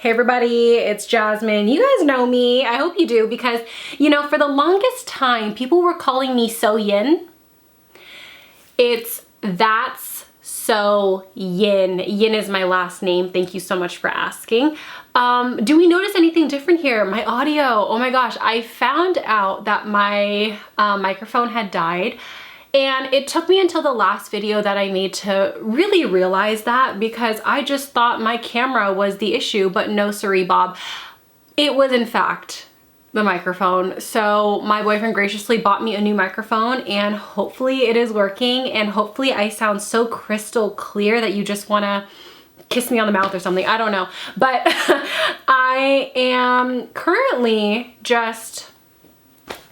Hey everybody, it's Jasmine. You guys know me. I hope you do because, you know, for the longest time, people were calling me ThatsSoYin. It's ThatsSoYin. Yin is my last name. Thank you so much for asking. Do we notice anything different here? My audio, oh my gosh, I found out that my microphone had died. And it took me until the last video that I made to really realize that, because I just thought my camera was the issue, but no siree Bob. It was in fact the microphone. So my boyfriend graciously bought me a new microphone and hopefully it is working, and hopefully I sound so crystal clear that you just wanna kiss me on the mouth or something. I don't know. But I am currently just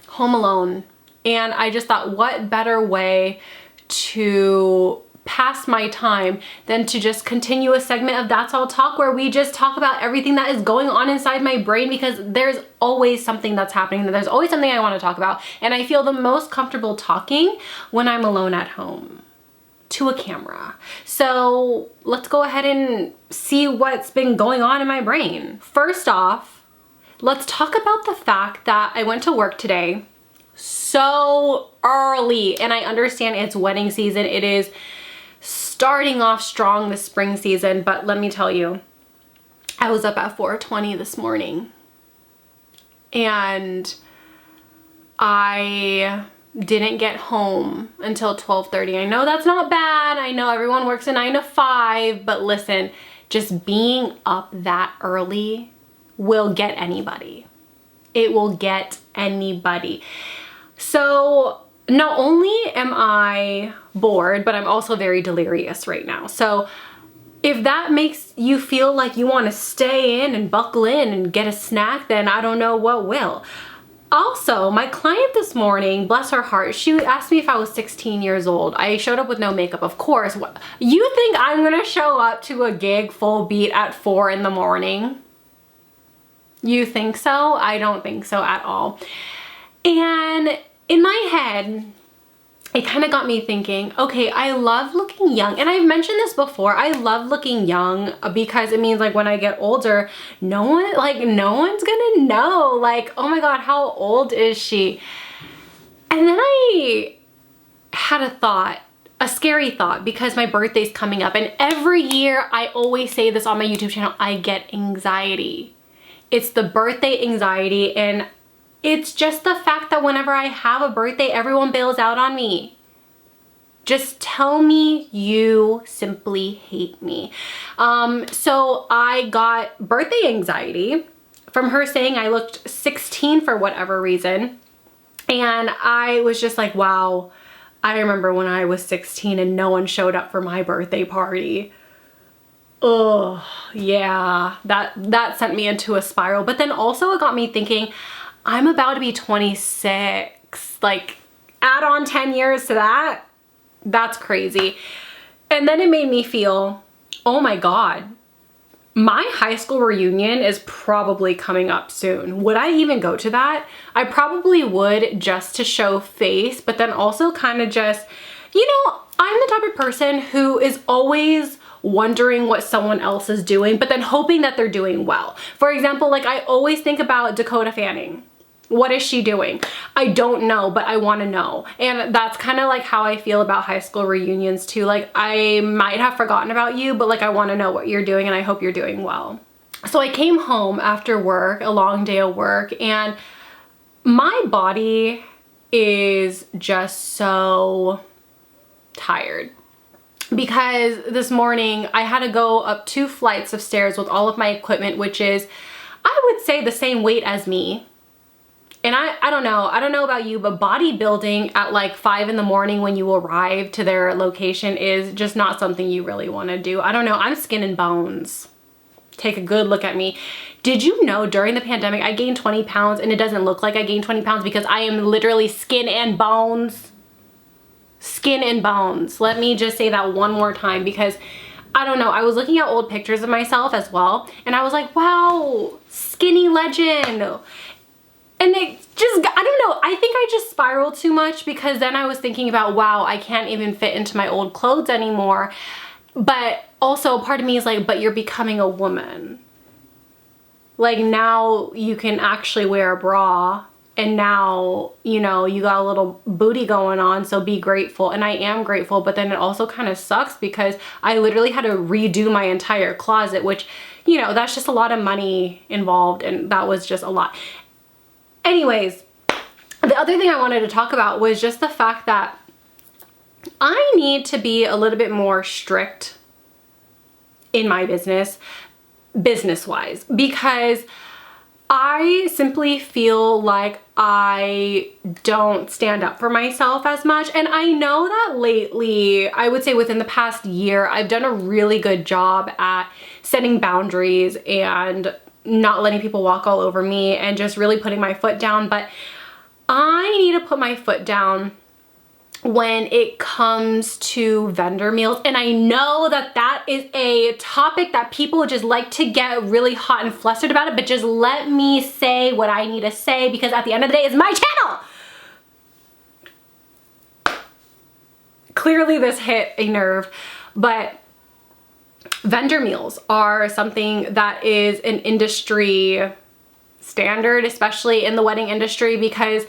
home alone. And I just thought, what better way to pass my time than to just continue a segment of That's All Talk, where we just talk about everything that is going on inside my brain, because there's always something that's happening. There's always something I want to talk about. And I feel the most comfortable talking when I'm alone at home to a camera. So let's go ahead and see what's been going on in my brain. First off, let's talk about the fact that I went to work today so early, and I understand it's wedding season. It is starting off strong this spring season, but let me tell you, I was up at 4:20 this morning and I didn't get home until 12:30. I know that's not bad. I know everyone works a 9 to 5, but listen, just being up that early will get anybody. It will get anybody. So not only am I bored, but I'm also very delirious right now. So if that makes you feel like you want to stay in and buckle in and get a snack, then I don't know what will. Also, my client this morning, bless her heart, she asked me if I was 16 years old. I showed up with no makeup, of course. You think I'm gonna show up to a gig full beat at 4 in the morning? You think so? I don't think so at all. And in my head, it kind of got me thinking, okay, I love looking young. And I've mentioned this before. I love looking young because it means like when I get older, no one's gonna know, like, oh my God, how old is she? And then I had a thought, a scary thought, because my birthday's coming up. And every year, I always say this on my YouTube channel, I get anxiety. It's the birthday anxiety, and it's just the fact that whenever I have a birthday, everyone bails out on me. Just tell me you simply hate me. So I got birthday anxiety from her saying I looked 16 for whatever reason. And I was just like, wow, I remember when I was 16 and no one showed up for my birthday party. Oh, yeah, that sent me into a spiral. But then also it got me thinking, I'm about to be 26. Like, add on 10 years to that. That's crazy. And then it made me feel, oh my God, my high school reunion is probably coming up soon. Would I even go to that? I probably would, just to show face, but then also kind of just, you know, I'm the type of person who is always wondering what someone else is doing, but then hoping that they're doing well. For example, like I always think about Dakota Fanning. What is she doing? I don't know, but I want to know. And that's kind of like how I feel about high school reunions too. Like I might have forgotten about you, but like I want to know what you're doing and I hope you're doing well. So I came home after work, a long day of work, and my body is just so tired. Because this morning I had to go up 2 flights of stairs with all of my equipment, which is, I would say, the same weight as me. And I don't know about you, but bodybuilding at like 5 in the morning when you arrive to their location is just not something you really want to do. I don't know, I'm skin and bones. Take a good look at me. Did you know during the pandemic I gained 20 pounds and it doesn't look like I gained 20 pounds because I am literally skin and bones? Skin and bones. Let me just say that one more time, because I don't know, I was looking at old pictures of myself as well and I was like, wow, skinny legend. And it just, I don't know, I think I just spiraled too much, because then I was thinking about, wow, I can't even fit into my old clothes anymore. But also part of me is like, but you're becoming a woman. Like now you can actually wear a bra, and now, you know, you got a little booty going on, so be grateful. And I am grateful, but then it also kind of sucks because I literally had to redo my entire closet, which, you know, that's just a lot of money involved, and that was just a lot. Anyways, the other thing I wanted to talk about was just the fact that I need to be a little bit more strict in my business-wise, because I simply feel like I don't stand up for myself as much. And I know that lately, I would say within the past year, I've done a really good job at setting boundaries and not letting people walk all over me and just really putting my foot down. But I need to put my foot down when it comes to vendor meals. And I know that that is a topic that people just like to get really hot and flustered about it, but just let me say what I need to say, because at the end of the day, it's my channel. Clearly this hit a nerve, but vendor meals are something that is an industry standard, especially in the wedding industry, because,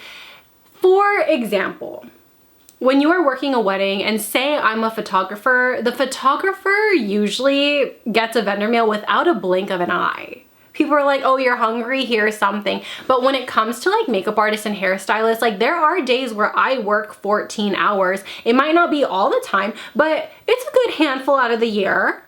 for example, when you are working a wedding, and say I'm a photographer, the photographer usually gets a vendor meal without a blink of an eye. People are like, oh, you're hungry, here's something. But when it comes to like makeup artists and hairstylists, like there are days where I work 14 hours. It might not be all the time, but it's a good handful out of the year.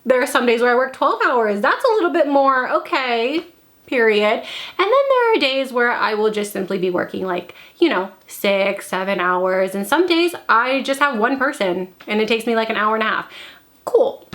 There are some days where I work 12 hours. That's a little bit more okay, period. And then there are days where I will just simply be working like, you know, 6, 7 hours. And some days I just have one person and it takes me like an hour and a half. Cool.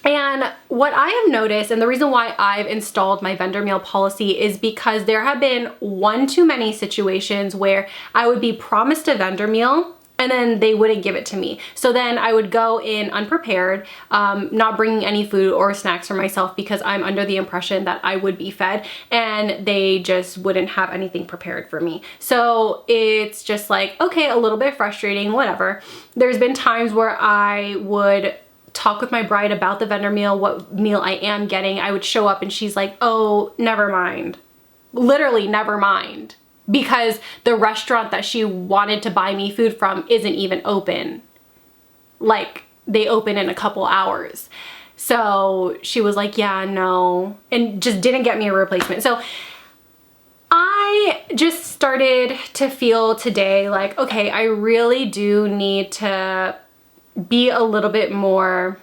And what I have noticed, and the reason why I've installed my vendor meal policy, is because there have been one too many situations where I would be promised a vendor meal and then they wouldn't give it to me. So then I would go in unprepared, not bringing any food or snacks for myself because I'm under the impression that I would be fed, and they just wouldn't have anything prepared for me. So it's just like, okay, a little bit frustrating, whatever. There's been times where I would talk with my bride about the vendor meal, what meal I am getting. I would show up and she's like, oh, never mind. Literally, never mind. Because the restaurant that she wanted to buy me food from isn't even open. Like, they open in a couple hours. So she was like, yeah, no, and just didn't get me a replacement. So I just started to feel today like, okay, I really do need to be a little bit more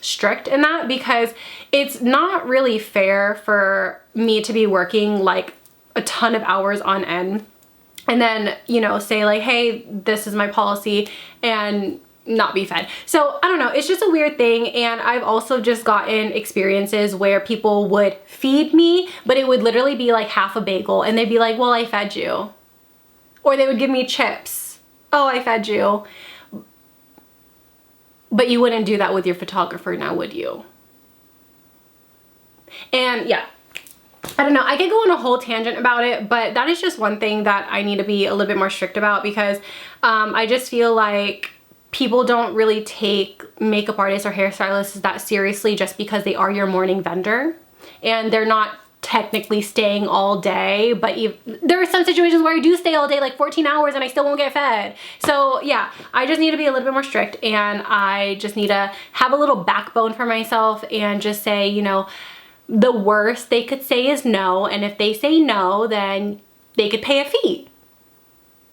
strict in that, because it's not really fair for me to be working like a ton of hours on end and then, you know, say like, hey, this is my policy, and not be fed. So I don't know, it's just a weird thing. And I've also just gotten experiences where people would feed me, but it would literally be like half a bagel and they'd be like, well, I fed you. Or they would give me chips. Oh, I fed you. But you wouldn't do that with your photographer now, would you? And yeah, I don't know, I could go on a whole tangent about it, but that is just one thing that I need to be a little bit more strict about, because I just feel like people don't really take makeup artists or hairstylists that seriously just because they are your morning vendor and they're not technically staying all day. But there are some situations where I do stay all day, like 14 hours, and I still won't get fed. So yeah, I just need to be a little bit more strict, and I just need to have a little backbone for myself and just say, you know, the worst they could say is no, and if they say no, then they could pay a fee.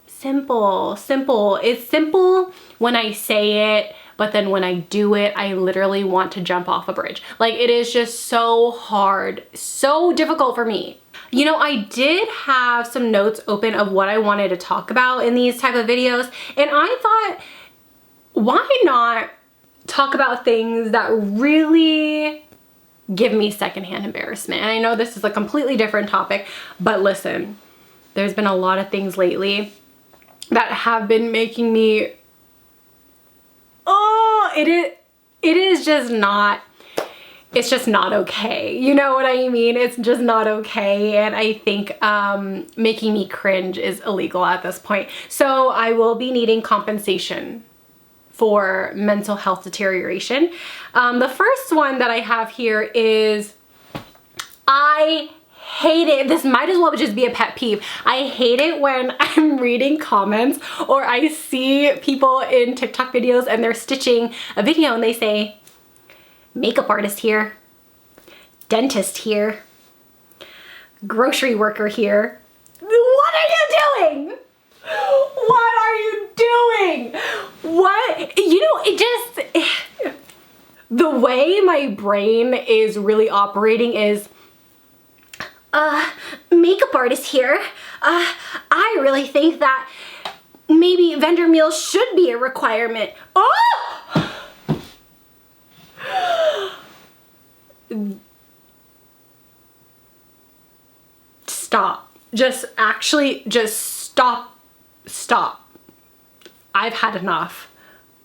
Simple, simple. It's simple when I say it, but then when I do it, I literally want to jump off a bridge. Like, it is just so hard, so difficult for me. You know, I did have some notes open of what I wanted to talk about in these type of videos, and I thought, why not talk about things that really give me secondhand embarrassment? And I know this is a completely different topic, but listen, there's been a lot of things lately that have been making me, oh, it is just not, it's just not okay. You know what I mean? It's just not okay. And I think making me cringe is illegal at this point. So I will be needing compensation for mental health deterioration. The first one that I have here is, I I hate it. This might as well just be a pet peeve. I hate it when I'm reading comments or I see people in TikTok videos and they're stitching a video and they say, makeup artist here, dentist here, grocery worker here. What are you doing? What are you doing? What? You know, it just, the way my brain is really operating is, makeup artist here. I really think that maybe vendor meals should be a requirement. Oh! Stop. Just stop. I've had enough.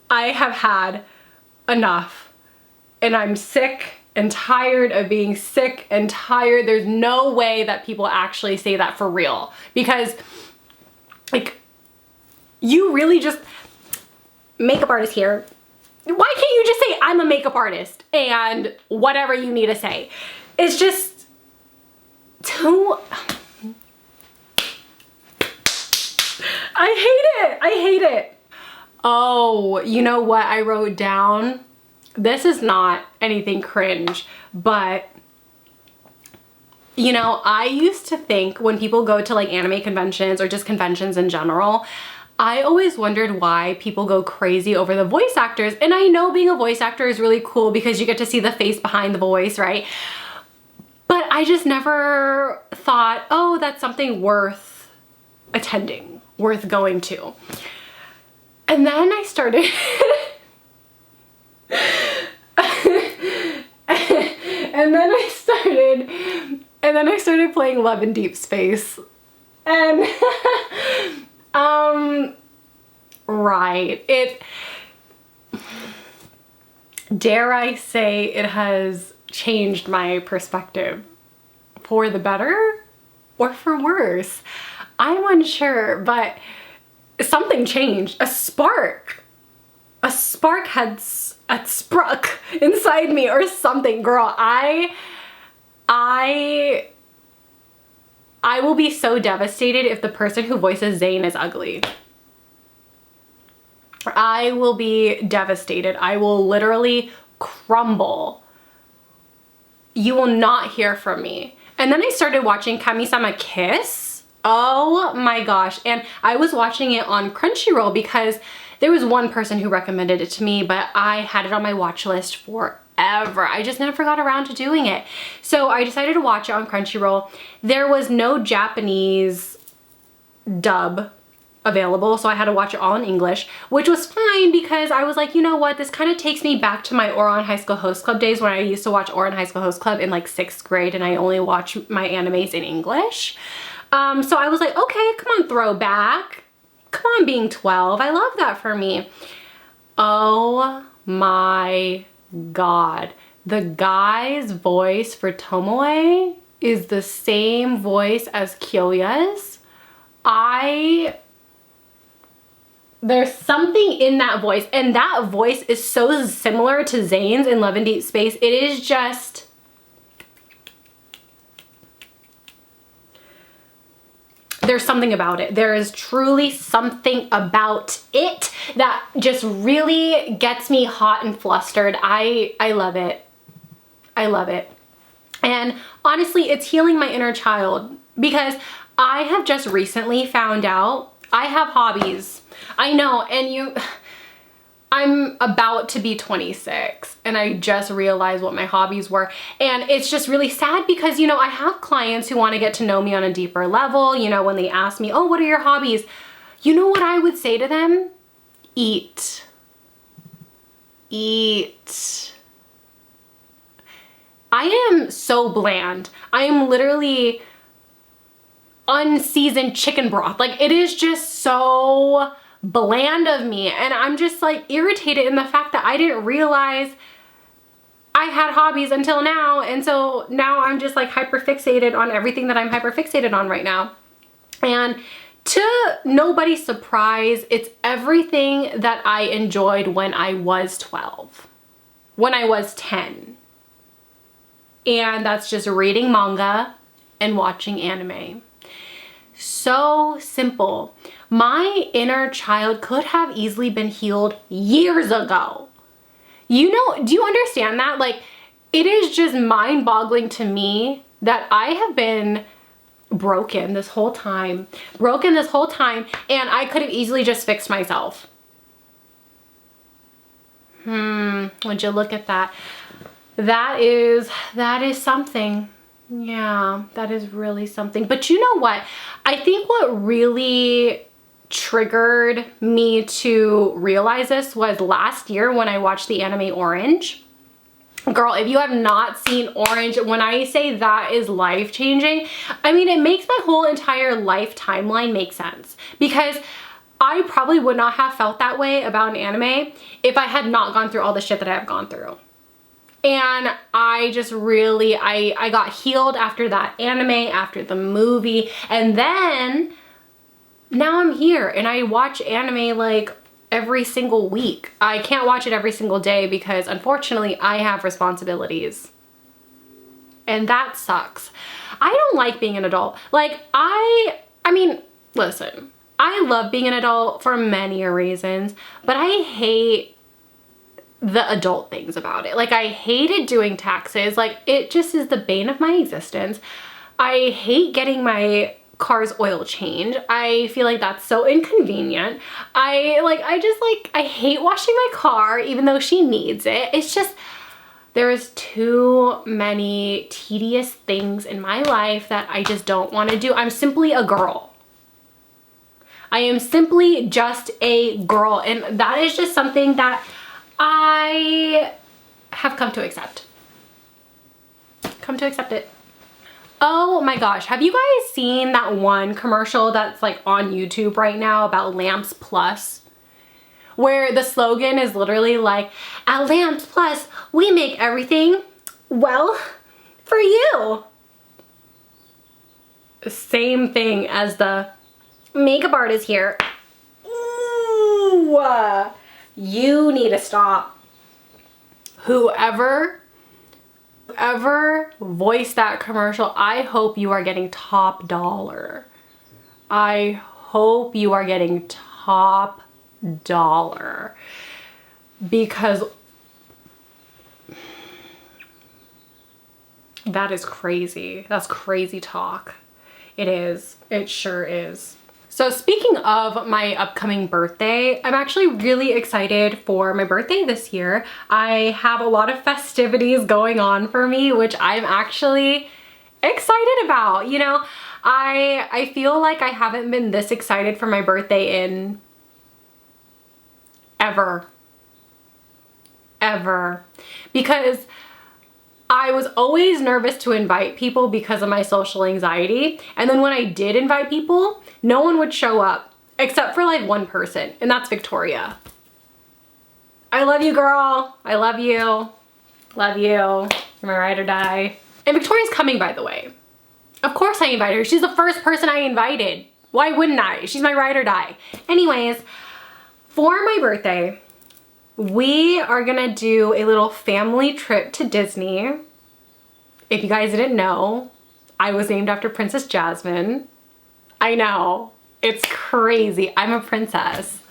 I have had enough. And I'm sick and tired of being sick and tired. There's no way that people actually say that for real. Because, like, you really just, makeup artist here. Why can't you just say, I'm a makeup artist and whatever you need to say? It's just too, I hate it. I hate it. Oh, you know what I wrote down? This is not anything cringe, but you know, I used to think when people go to like anime conventions or just conventions in general, I always wondered why people go crazy over the voice actors. And I know being a voice actor is really cool because you get to see the face behind the voice, right? But I just never thought, oh, that's something worth attending, worth going to. And then I started and then I started playing Love in Deep Space. And right, dare I say it has changed my perspective for the better or for worse. I'm unsure, but something changed. A spark had spruck inside me or something. Girl, I will be so devastated if the person who voices Zayn is ugly. I will be devastated. I will literally crumble. You will not hear from me. And then I started watching Kami-sama Kiss. Oh my gosh. And I was watching it on Crunchyroll because there was one person who recommended it to me, but I had it on my watch list forever. I just never got around to doing it. So I decided to watch it on Crunchyroll. There was no Japanese dub available, so I had to watch it all in English, which was fine because I was like, you know what, this kind of takes me back to my Ouran High School Host Club days when I used to watch Ouran High School Host Club in like 6th grade and I only watched my animes in English. So I was like, okay, come on, throwback. Come on, being 12. I love that for me. Oh my God. The guy's voice for Tomoe is the same voice as Kyoya's. There's something in that voice, and that voice is so similar to Zayn's in Love in Deep Space. It is just, there's something about it. There is truly something about it that just really gets me hot and flustered. I love it. I love it. And honestly, it's healing my inner child because I have just recently found out I have hobbies. I know, and I'm about to be 26 and I just realized what my hobbies were. And it's just really sad because, you know, I have clients who want to get to know me on a deeper level. You know, when they ask me, oh, what are your hobbies? You know what I would say to them? Eat. Eat. I am so bland. I am literally unseasoned chicken broth. Like, it is just so bland of me, and I'm just like irritated in the fact that I didn't realize I had hobbies until now, and so now I'm just like hyper fixated on everything that I'm hyper fixated on right now. And to nobody's surprise, it's everything that I enjoyed when I was 12, when I was 10. and that's just reading manga and watching anime. So simple. My inner child could have easily been healed years ago. You know, do you understand that? Like, it is just mind-boggling to me that I have been broken this whole time, and I could have easily just fixed myself. Would you look at that? That is something. Yeah, that is really something. But you know what? I think what really triggered me to realize this was last year when I watched the anime Orange. Girl, if you have not seen Orange, when I say that is life-changing, I mean, it makes my whole entire life timeline make sense, because I probably would not have felt that way about an anime if I had not gone through all the shit that I have gone through. And I just really, I got healed after that anime, after the movie, and then now I'm here and I watch anime like every single week. I can't watch it every single day because unfortunately I have responsibilities. And that sucks. I don't like being an adult. Like, I mean, listen, I love being an adult for many reasons, but I hate the adult things about it. Like, I hated doing taxes. Like, it just is the bane of my existence. I hate getting my car's oil change. I feel like that's so inconvenient. I hate washing my car even though she needs it. It's just, there is too many tedious things in my life that I just don't want to do. I'm simply a girl. I am simply just a girl, and that is just something that I have come to accept. Come to accept it. Oh my gosh, have you guys seen that one commercial that's like on YouTube right now about Lamps Plus? Where the slogan is literally like, at Lamps Plus, we make everything, well, for you. Same thing as the makeup artist here. Ooh, you need to stop. Whoever voiced that commercial, I hope you are getting top dollar. I hope you are getting top dollar, because that is crazy. That's crazy talk. It is. It sure is. So speaking of my upcoming birthday, I'm actually really excited for my birthday this year. I have a lot of festivities going on for me, which I'm actually excited about. You know, I feel like I haven't been this excited for my birthday in ever, because I was always nervous to invite people because of my social anxiety. And then when I did invite people, no one would show up except for like one person, and that's Victoria. I love you, girl. I love you. Love you. You're my ride or die. And Victoria's coming, by the way. Of course I invited her. She's the first person I invited. Why wouldn't I? She's my ride or die. Anyways, for my birthday, we are gonna do a little family trip to Disney. If you guys didn't know, I was named after Princess Jasmine. I know, it's crazy. I'm a princess.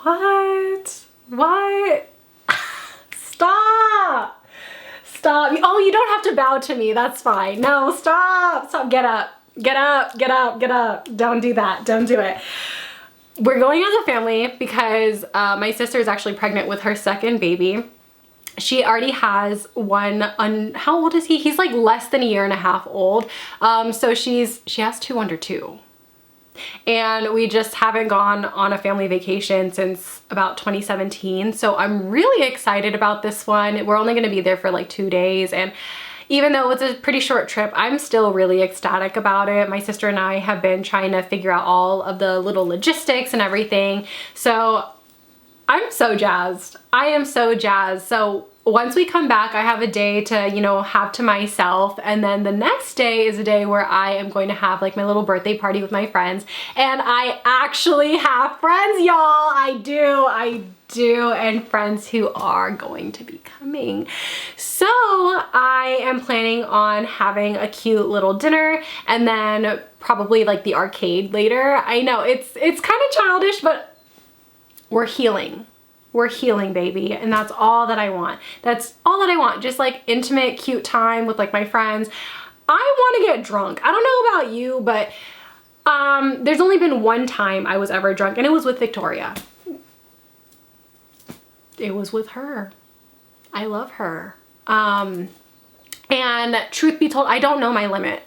What? What? Stop. Stop. Oh, you don't have to bow to me. That's fine. No, stop. Stop. Get up. Get up. Get up. Get up. Don't do that. Don't do it. We're going as a family because my sister is actually pregnant with her second baby. She already has one. How old is he? He's like less than a year and a half old. So she has two under 2. And we just haven't gone on a family vacation since about 2017. So I'm really excited about this one. We're only gonna be there for like 2 days. And even though it's a pretty short trip, I'm still really ecstatic about it. My sister and I have been trying to figure out all of the little logistics and everything. So I'm so jazzed. I am so jazzed. So once we come back, I have a day to, you know, have to myself. And then the next day is a day where I am going to have like my little birthday party with my friends. And I actually have friends, y'all. I do, and friends who are going to be coming. So I am planning on having a cute little dinner and then probably like the arcade later. I know it's kind of childish, but we're healing. We're healing, baby. And that's all that I want. That's all that I want. Just like intimate, cute time with like my friends. I want to get drunk. I don't know about you, but there's only been one time I was ever drunk, and it was with Victoria. It was with her. I love her. And truth be told, I don't know my limit.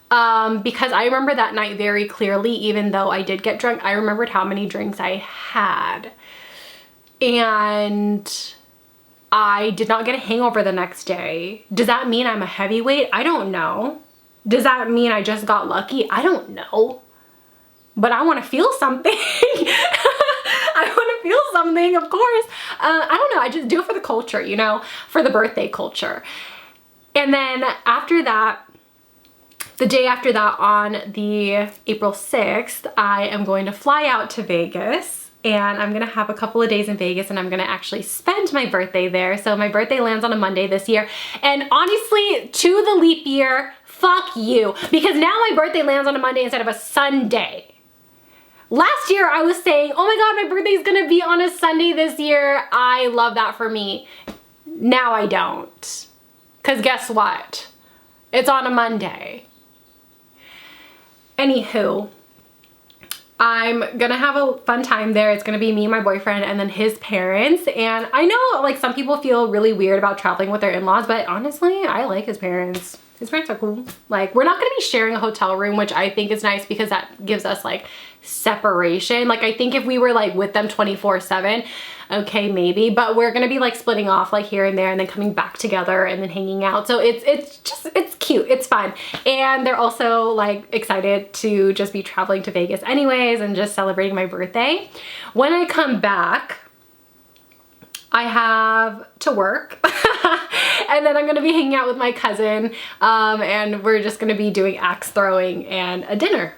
Because I remember that night very clearly, even though I did get drunk, I remembered how many drinks I had. And I did not get a hangover the next day. Does that mean I'm a heavyweight? I don't know. Does that mean I just got lucky? I don't know. But I want to feel something. I want to feel something, of course. I don't know. I just do it for the culture, you know, for the birthday culture. And then after that, the day after that, on the April 6th, I am going to fly out to Vegas. And I'm gonna have a couple of days in Vegas, and I'm gonna actually spend my birthday there. So my birthday lands on a Monday this year. And honestly, to the leap year, fuck you. Because now my birthday lands on a Monday instead of a Sunday. Last year I was saying, oh my God, my birthday's gonna be on a Sunday this year. I love that for me. Now I don't. Cause guess what? It's on a Monday. Anywho, I'm gonna have a fun time there. It's gonna be me, my boyfriend, and then his parents. And I know like some people feel really weird about traveling with their in-laws, but honestly, I like his parents. His parents are cool. Like, we're not gonna be sharing a hotel room, which I think is nice because that gives us like separation. Like, I think if we were like with them 24/7, okay, maybe, but we're gonna be like splitting off like here and there and then coming back together and then hanging out. So it's cute, it's fun. And they're also like excited to just be traveling to Vegas anyways and just celebrating my birthday. When I come back, I have to work and then I'm gonna be hanging out with my cousin and we're just gonna be doing axe throwing and a dinner.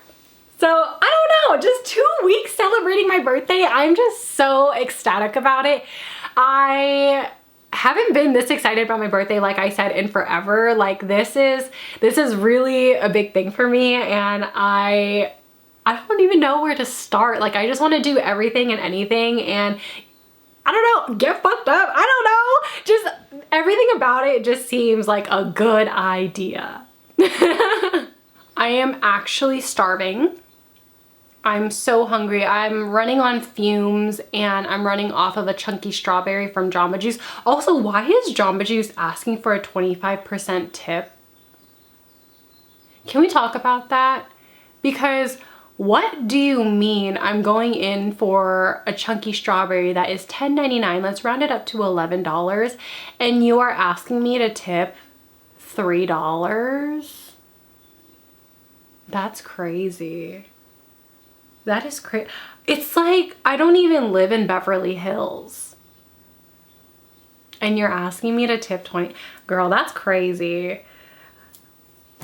So I don't know, just 2 weeks celebrating my birthday. I'm just so ecstatic about it. I haven't been this excited about my birthday, like I said, in forever. Like this is really a big thing for me, and I don't even know where to start. Like I just want to do everything and anything, and I don't know, get fucked up. I don't know. Just everything about it just seems like a good idea. I am actually starving. I'm so hungry. I'm running on fumes and I'm running off of a chunky strawberry from Jamba Juice. Also, why is Jamba Juice asking for a 25% tip? Can we talk about that? Because what do you mean I'm going in for a chunky strawberry that is $10.99, let's round it up to $11, and you are asking me to tip $3? That's crazy. That is crazy. It's like I don't even live in Beverly Hills. And you're asking me to tip 20. Girl, that's crazy.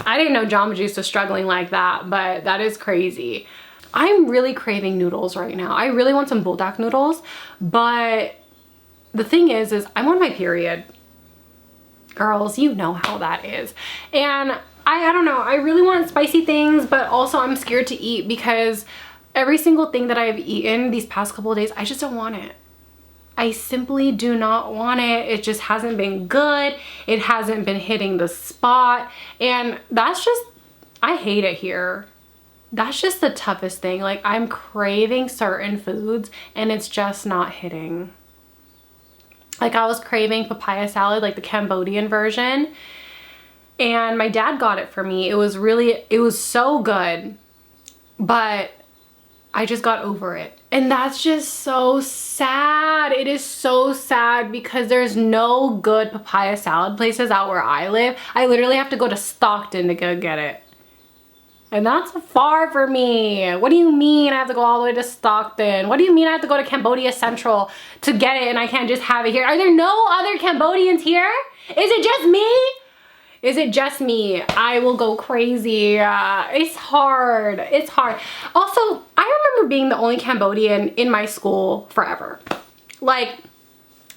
I didn't know Jamba Juice was struggling like that, but that is crazy. I'm really craving noodles right now. I really want some buldak noodles, but the thing is I'm on my period. Girls, you know how that is. And I don't know, I really want spicy things, but also I'm scared to eat because every single thing that I've eaten these past couple of days, I just don't want it. I simply do not want it. It just hasn't been good. It hasn't been hitting the spot. And that's just, I hate it here. That's just the toughest thing. Like I'm craving certain foods and it's just not hitting. Like I was craving papaya salad, like the Cambodian version. And my dad got it for me. It was so good, but I just got over it. And that's just so sad. It is so sad because there's no good papaya salad places out where I live. I literally have to go to Stockton to go get it. And that's far for me. What do you mean I have to go all the way to Stockton? What do you mean I have to go to Cambodia Central to get it and I can't just have it here? Are there no other Cambodians here? Is it just me? Is it just me? I will go crazy. It's hard. It's hard. Also, I remember being the only Cambodian in my school forever. Like,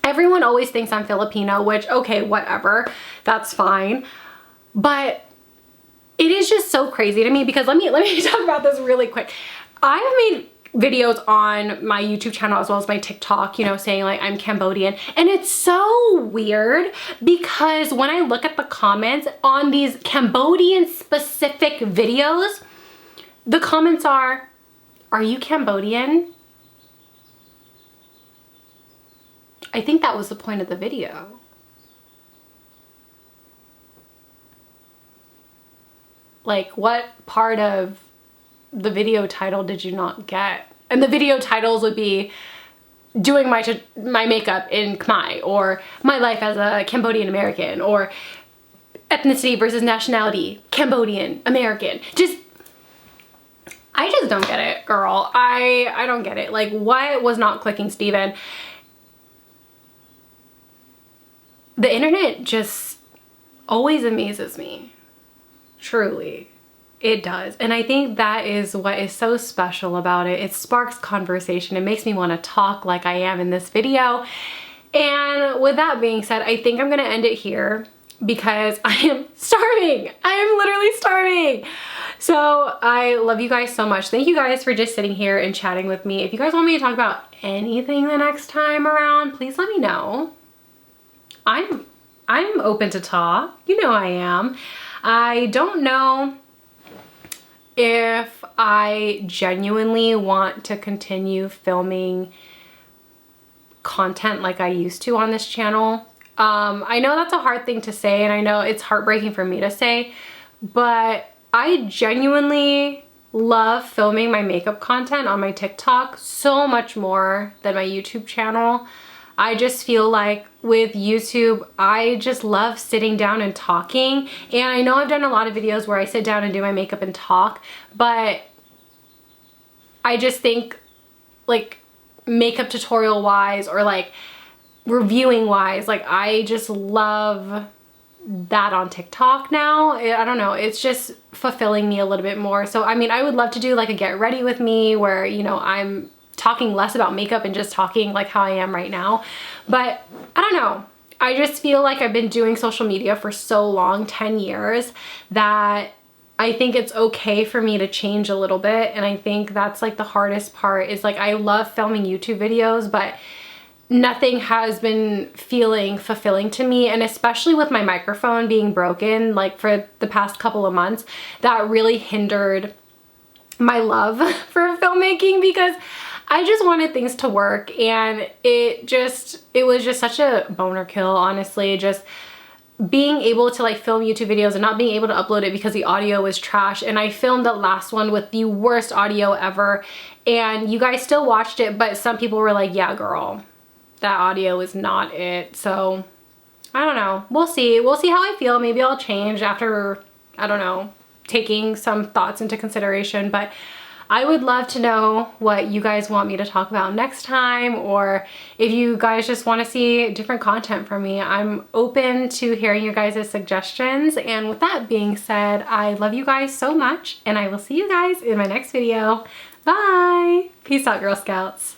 everyone always thinks I'm Filipino, which, okay, whatever. That's fine. But it is just so crazy to me because let me talk about this really quick. I have made videos on my YouTube channel as well as my TikTok, you know, saying like I'm Cambodian, and it's so weird because when I look at the comments on these Cambodian specific videos, the comments are you Cambodian? I think that was the point of the video. Like, what part of the video title did you not get? And the video titles would be doing my makeup in Khmer, or my life as a Cambodian American, or ethnicity versus nationality, Cambodian American. I just don't get it, girl. I don't get it. Like, what was not clicking, Steven? The internet just always amazes me. Truly, it does. And I think that is what is so special about it. It sparks conversation. It makes me want to talk like I am in this video. And with that being said, I think I'm going to end it here because I am starving. I am literally starving. So I love you guys so much. Thank you guys for just sitting here and chatting with me. If you guys want me to talk about anything the next time around, please let me know. I'm open to talk. You know I am. I don't know if I genuinely want to continue filming content like I used to on this channel. I know that's a hard thing to say, and I know it's heartbreaking for me to say, but I genuinely love filming my makeup content on my TikTok so much more than my YouTube channel. I just feel like with YouTube, I just love sitting down and talking. And I know I've done a lot of videos where I sit down and do my makeup and talk, but I just think like makeup tutorial wise or like reviewing wise, like I just love that on TikTok now. I don't know, it's just fulfilling me a little bit more. So I mean, I would love to do like a get ready with me where, you know, I'm talking less about makeup and just talking like how I am right now. But I don't know, I just feel like I've been doing social media for so long, 10 years, that I think it's okay for me to change a little bit. And I think that's like the hardest part is like I love filming YouTube videos, but nothing has been feeling fulfilling to me. And especially with my microphone being broken like for the past couple of months, that really hindered my love for filmmaking because I just wanted things to work, and it was just such a boner kill, honestly. Just being able to like film YouTube videos and not being able to upload it because the audio was trash. And I filmed the last one with the worst audio ever, and you guys still watched it, but some people were like, yeah girl, that audio is not it. So I don't know, we'll see how I feel. Maybe I'll change after, I don't know, taking some thoughts into consideration. But I would love to know what you guys want me to talk about next time, or if you guys just want to see different content from me. I'm open to hearing your guys' suggestions. And with that being said, I love you guys so much, and I will see you guys in my next video. Bye! Peace out, Girl Scouts.